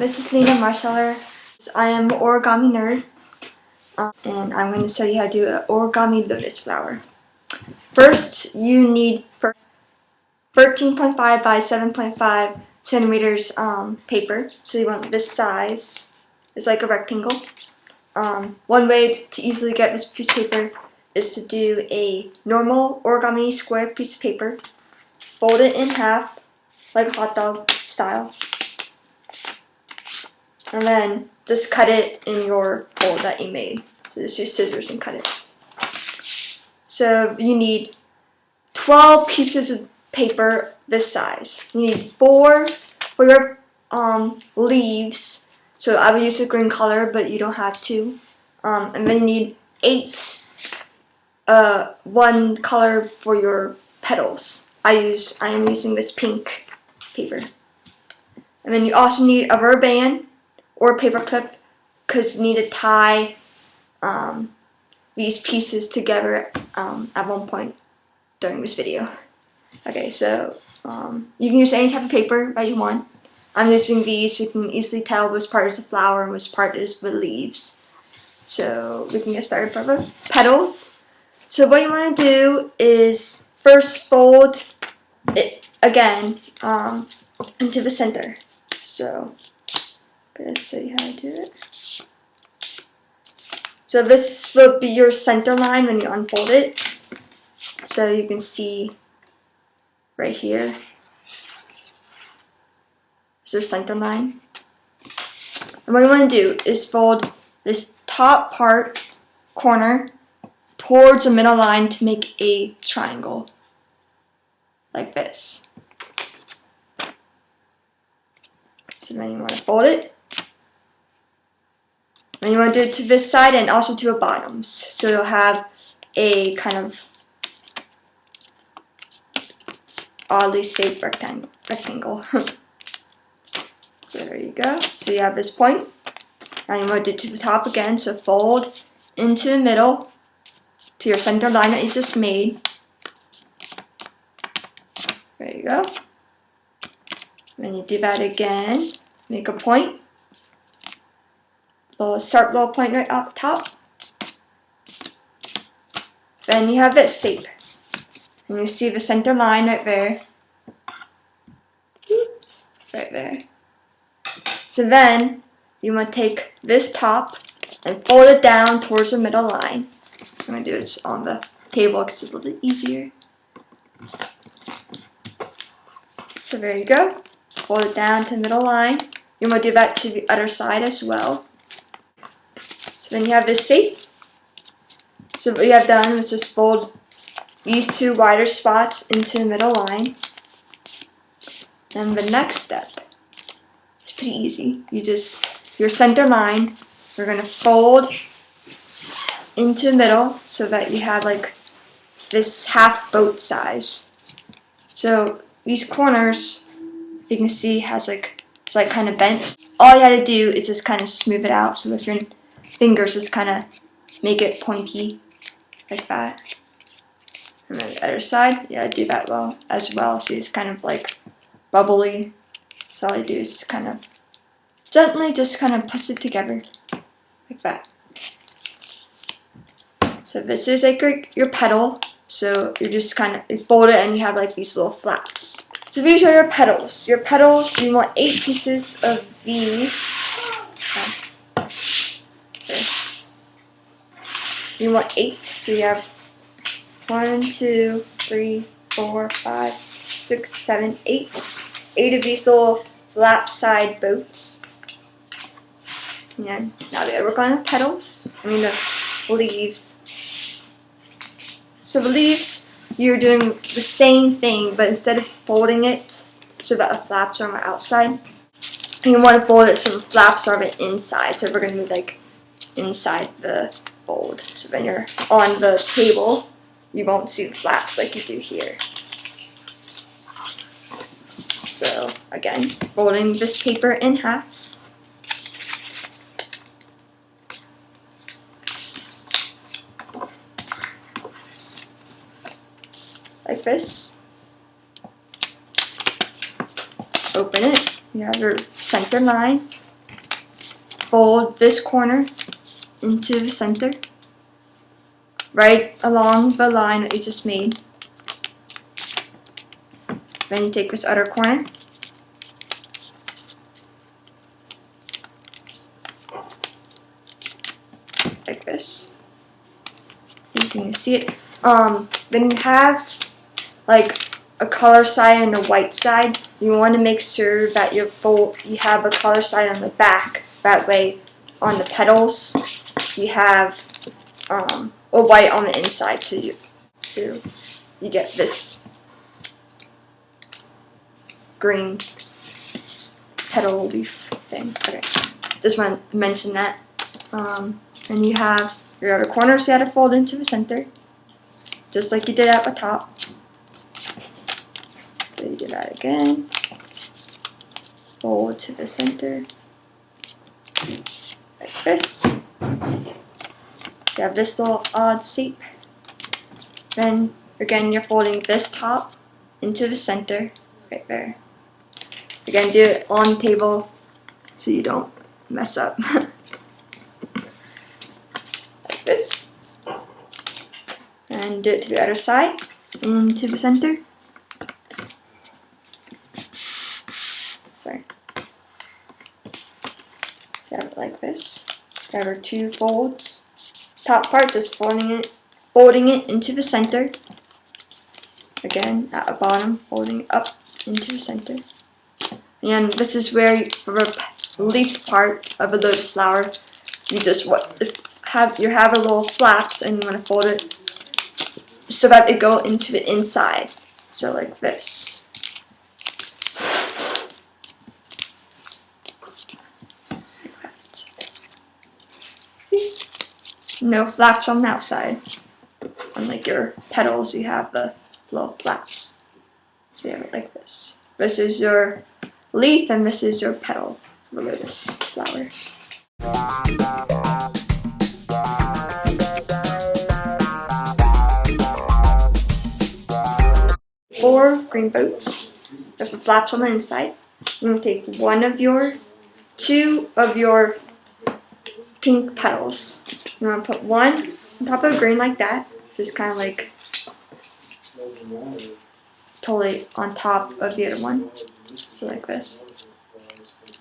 This is Lena Marceller. I am Origami Nerd, and I'm going to show you how to do an origami lotus flower. First, you need 13.5 by 7.5 centimeters paper. So you want this size. It's like a rectangle. One way to easily get this piece of paper is to do a normal origami square piece of paper, fold it in half like a hot dog style, and then just cut it in your hole that you made. So just use scissors and cut it. So you need 12 pieces of paper this size. You need 4 for your leaves. So I would use a green color, but you don't have to. And then you need 8 one color for your petals. I am using this pink paper. And then you also need a rubber band or a paper clip, because you need to tie these pieces together at one point during this video. Okay, so you can use any type of paper that you want. I'm using these so you can easily tell which part is the flower and which part is the leaves. So we can get started for the petals. So what you want to do is first fold it again into the center. So I'm going to show you how to do it. So this will be your center line when you unfold it. So you can see right here is your center line. And what you want to do is fold this top part corner towards the middle line to make a triangle like this. So then you want to fold it. And you want to do it to this side and also to the bottoms. So you'll have a kind of oddly shaped rectangle. So there you go. So you have this point. Now you want to do it to the top again. So fold into the middle to your center line that you just made. There you go. Then you do that again. Make a point. A sharp little point right up top. Then you have this shape. And you see the center line right there. Right there. So then you want to take this top and fold it down towards the middle line. I'm going to do it on the table because it's a little bit easier. So there you go. Fold it down to the middle line. You want to do that to the other side as well. So then you have this shape. So what you have done is just fold these 2 wider spots into the middle line. And the next step is pretty easy. Your center line, we're going to fold into the middle so that you have like this half boat size. So these corners, you can see it's like kind of bent. All you had to do is just kind of smooth it out. So with your fingers, just kind of make it pointy like that. And then the other side, yeah, do that well as well. See, it's kind of like bubbly. So all you do is just kind of gently just kind of push it together like that. So this is like your petal. So you just kind of fold it and you have like these little flaps. So these are your petals. Your petals, you want 8 pieces of these. Okay. You want 8. So you have 1, 2, 3, 4, 5, 6, 7, 8. 8 of these little flap side boats. And now we gotta work on the petals. The leaves. So the leaves, you're doing the same thing, but instead of folding it so that the flaps are on the outside, you want to fold it so the flaps are on the inside. So we're going to move like inside the fold. So when you're on the table, you won't see the flaps like you do here. So again, folding this paper in half. Like this. Open it. You have your center line. fold this corner into the center, right along the line that you just made. Then you take this other corner, like this. You can see it. Then you have like a color side and a white side. You want to make sure that you have a color side on the back. That way, on the petals, you have a white on the inside, so you get this green petal leaf thing. Okay, just want to mention that. And you have your other corners you had to fold into the center, just like you did at the top. So you do that again. Fold to the center, like this. So you have this little odd shape. Then again, you're folding this top into the center, right there. Again, do it on the table so you don't mess up. Like this. And do it to the other side, into the center. Sorry. So have it like this. Have our two folds. Top part, just folding it into the center. Again, at the bottom, folding it up into the center. And this is where the leaf part of a lotus flower, you just have a little flaps, and you want to fold it so that they go into the inside. So like this. See? No flaps on the outside. Unlike your petals, you have the little flaps. So you have it like this. This is your leaf, and this is your petal of a lotus flower. Four green boats with the flaps on the inside. You're going to take two of your pink petals. You're going to put one on top of the green like that. Just kind of like totally on top of the other one. So like this.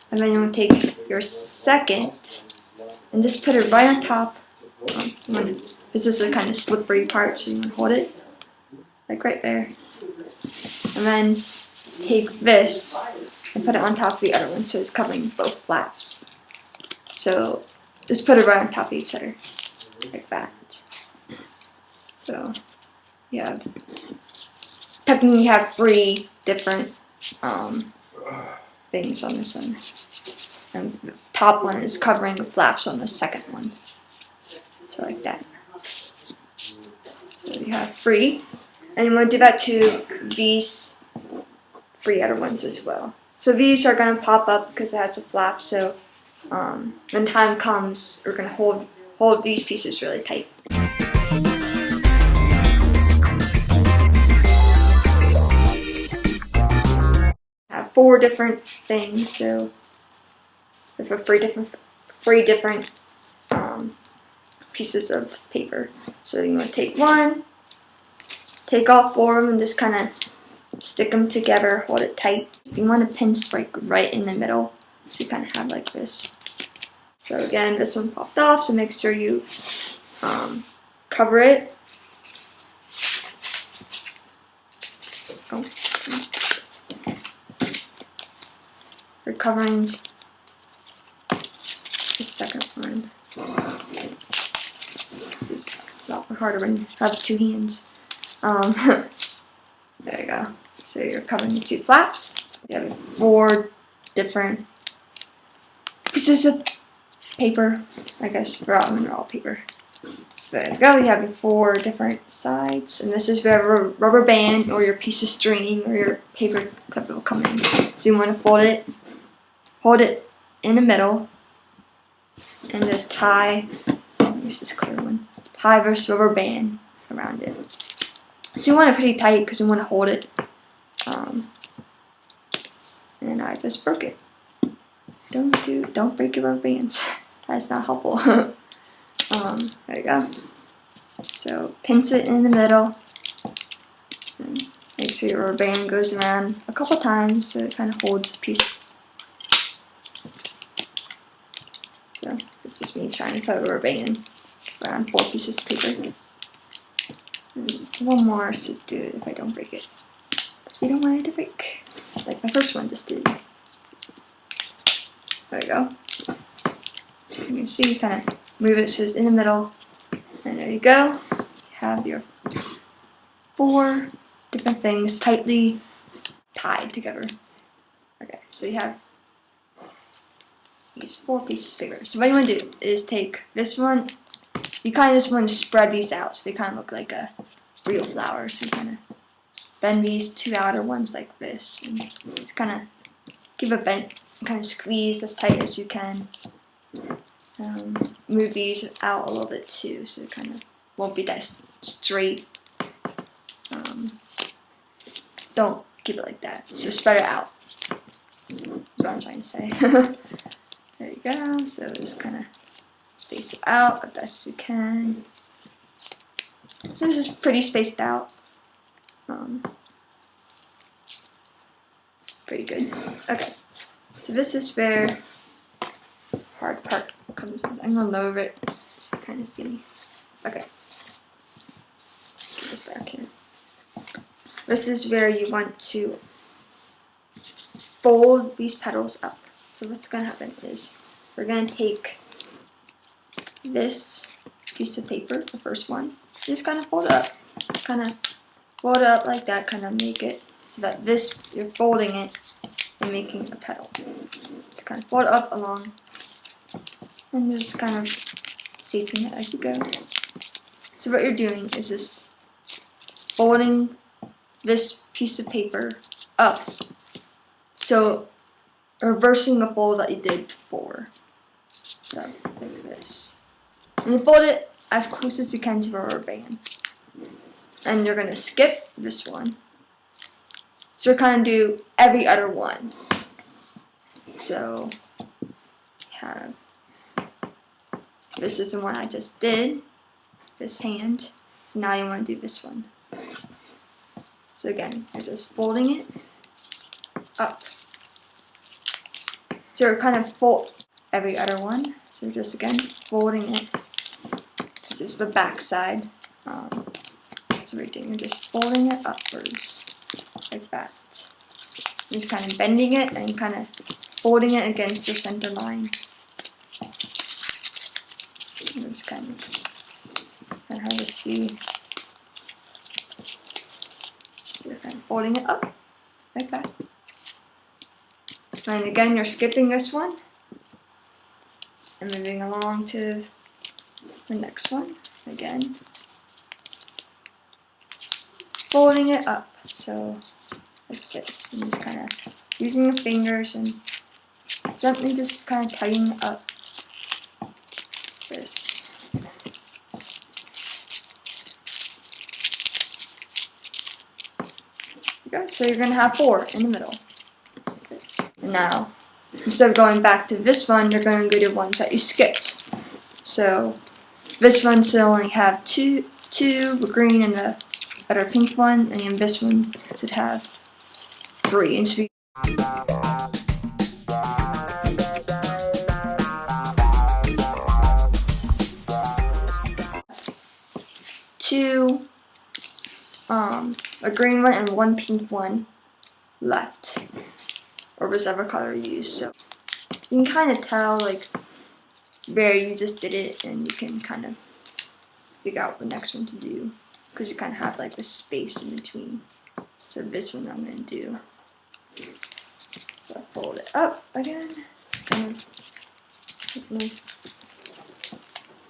And then you're going to take your second and just put it right on top. This is the kind of slippery part, so you want to hold it like right there. And then take this and put it on top of the other one, so it's covering both flaps. So just put it right on top of each other, like that. So yeah, technically you have 3 different things on this one. And the top one is covering the flaps on the second one. So like that. So you have 3. And you want to do that to these 3 other ones as well. So these are going to pop up because it has a flap. So when time comes, we're going to hold these pieces really tight. I have 4 different things. So for 3 different pieces of paper. So you want to take one. Take all 4 of them and just kind of stick them together, hold it tight. You want to pinch like right in the middle, so you kind of have like this. So again, this one popped off, so make sure you cover it. Oh. We're covering the second one. This is a lot harder when you have 2 hands. There you go. So you're covering the 2 flaps. You have 4 different pieces of paper. I guess they're all paper. There you go. You have your 4 different sides, and this is where your rubber band or your piece of string or your paper clip will come in. So you want to hold it in the middle, and just tie. Use this clear one. Tie this rubber band around it. So you want it pretty tight because you want to hold it. And I just broke it. Don't break your rubber bands. That's not helpful. There you go. So pinch it in the middle. And make sure your rubber band goes around a couple times so it kind of holds a piece. So this is me trying to put a rubber band around 4 pieces of paper. And one more should do it if I don't break it. Because we don't want it to break. Like my first one just did. There we go. So you can see, kind of move it so it's in the middle. And there you go. You have your 4 different things tightly tied together. Okay, so you have these 4 pieces of paper. So what you want to do is take this one. You kind of just want to spread these out so they kind of look like a real flower. So you kind of bend these 2 outer ones like this. And just kind of give a bend, kind of squeeze as tight as you can. Move these out a little bit too, so it kind of won't be that straight. Don't keep it like that. So spread it out. That's what I'm trying to say. There you go. So just kind of space it out as best you can. So this is pretty spaced out. Pretty good. Okay. So this is where hard part comes in. I'm gonna lower it so you kind of see. Okay. Get this back here. This is where you want to fold these petals up. So what's gonna happen is we're gonna take this piece of paper, the first one, just kind of fold it up. Kind of fold it up like that, kind of make it so that this, you're folding it and making a petal. Just kind of fold it up along and just kind of shaping it as you go. So what you're doing is just folding this piece of paper up, so reversing the fold that you did before. So like this, and you fold it as close as you can to the rubber band. And you're gonna skip this one. So you're kind of do every other one. So have, this is the one I just did, this hand. So now you want to do this one. So again, you're just folding it up. So you're kind of fold every other one. So you're just again folding it. This is the back side. So right there, you're just folding it upwards like that. Just kind of bending it and kind of folding it against your center line. And just kind of hard to see. You're kind of folding it up like that. And again, you're skipping this one and moving along to the next one again. Folding it up, so like this, and just kind of using your fingers and gently just kind of tightening up this. There you go. So you're gonna have 4 in the middle. And now, instead of going back to this one, you're going to go to ones that you skipped. So this one should only have two, the green and the other pink one, and then this one should have 3. And so 2, a green one and 1 pink one left, or whichever color you use. So you can kind of tell like where you just did it, and you can kind of figure out the next one to do, because you kind of have like this space in between. So this one I'm going to do. So I fold it up again, kind of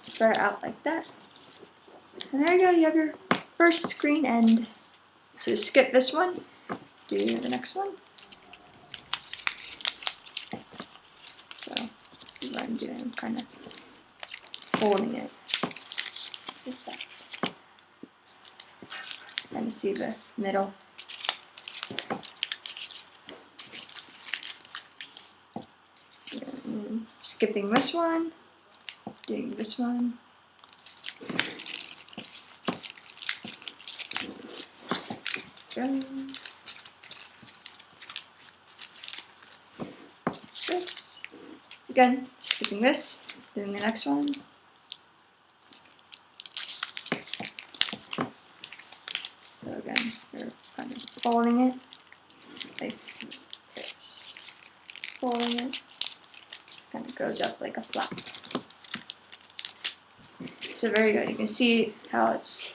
spread it out like that. And there you go, you have your first green end. So skip this one, do the next one. So this is what I'm doing, I'm kind of folding it like that. And see the middle. And skipping this one, doing this one. Go. This. Again, skipping this, doing the next one. So again, we're kind of folding it like this. Folding it. Kind of goes up like a flap. So very good. You can see how it's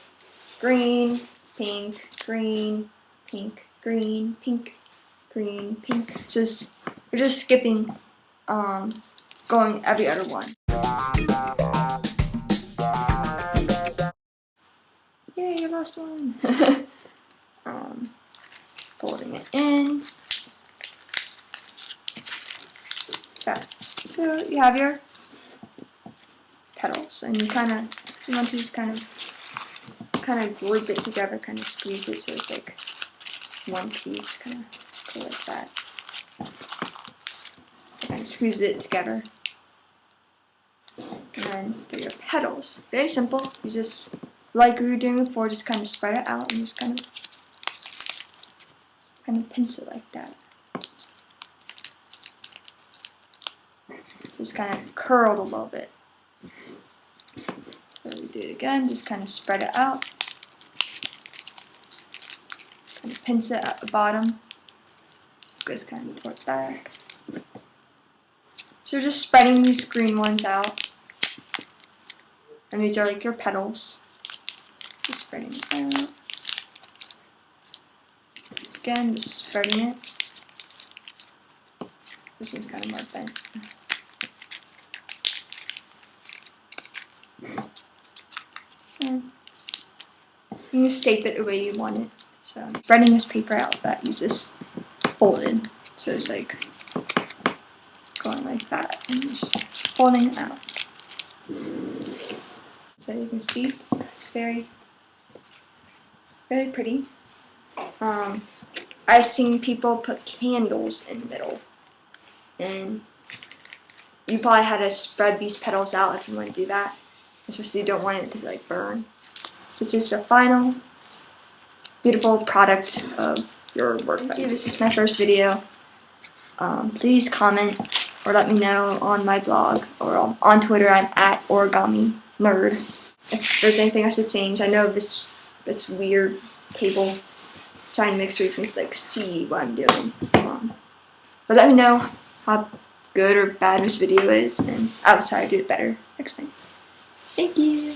green, pink, green, pink, green, pink, green, pink. So we're just skipping, going every other one. Yay, you lost one. Folding it in. Okay. So you have your petals, and you want to just kind of group it together, kind of squeeze it so it's like one piece, kind of go like that. And squeeze it together. And then for your petals, very simple. You just, like we were doing before, just kind of spread it out and just kind of pinch it like that. Just kind of curled a little bit. So we do it again, just kind of spread it out. Kind of pinch it at the bottom. Just kind of toward back. So we're just spreading these green ones out. And these are like your petals. Just spreading it out. Again, just spreading it. This one's kind of more bent. And you can shape it the way you want it. So spreading this paper out that you just folded. So it's like going like that and just folding it out. So you can see it's very, very pretty. I've seen people put candles in the middle, and you probably had to spread these petals out if you want to do that, especially you don't want it to like burn. This is the final beautiful product of your work. Thank you. This is my first video. Please comment or let me know on my blog or on Twitter. I'm at OrigamiNerd. If there's anything I should change, I know this weird table trying to mix where you can just like see what I'm doing. But let me know how good or bad this video is, and I'll try to do it better next time. Thank you.